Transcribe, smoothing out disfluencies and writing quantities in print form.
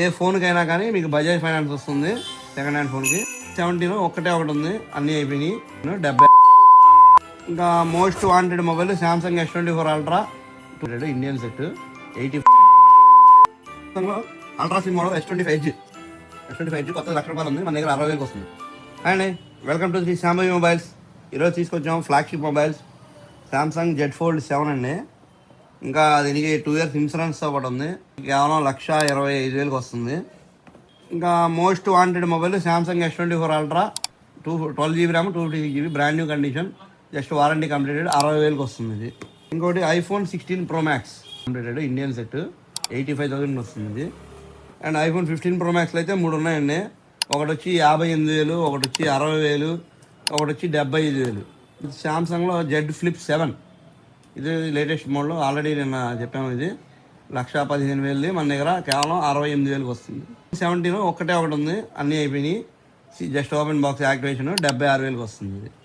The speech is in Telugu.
ఏ ఫోన్కైనా కానీ మీకు బజాజ్ ఫైనాన్స్ వస్తుంది. సెకండ్ హ్యాండ్ ఫోన్కి 17 ఒకటే ఒకటి ఉంది, అన్నీ అయిపోయినాయి. 70. ఇంకా most wanted mobile Samsung S24 ultra Indian set 80. Ultra sim model S25 కొత్త ₹1,00,000 ఉంది, మన దగ్గర 60,000 వస్తుంది. And welcome to Shri Shambhavi mobiles. ఈరోజు తీసుకొచ్చాం flagship mobiles Samsung Z Fold 7 అండి. ఇంకా దీనికి 2 years ఇన్సూరెన్స్తో పాటు ఉంది. కేవలం 1,25,000 వస్తుంది. ఇంకా most wanted mobile Samsung S24 ultra 12GB RAM 256GB brand new condition, just warranty completed 60,000 వస్తుంది ఇది. ఇంకోటి iPhone 16 Pro Max completed Indian set 85,000 వస్తుంది ఇది. అండ్ iPhone 15 Pro Max అయితే 3 ఉన్నాయండి. ఒకటి వచ్చి 58,000, ఒకటి వచ్చి 60,000, ఒకటి వచ్చి 75,000. ఇది శాంసంగ్లో Z Flip 7, ఇది లేటెస్ట్ మోడల్. ఆల్రెడీ నిన్న చెప్పాము, ఇది 1,15,000 మన దగ్గర కేవలం 68,000 వస్తుంది. 17 ఒకటే ఒకటి ఉంది, అన్నీ అయిపోయినాయి. జస్ట్ ఓపెన్ బాక్స్ యాక్టివేషన్ 76,000 వస్తుంది ఇది.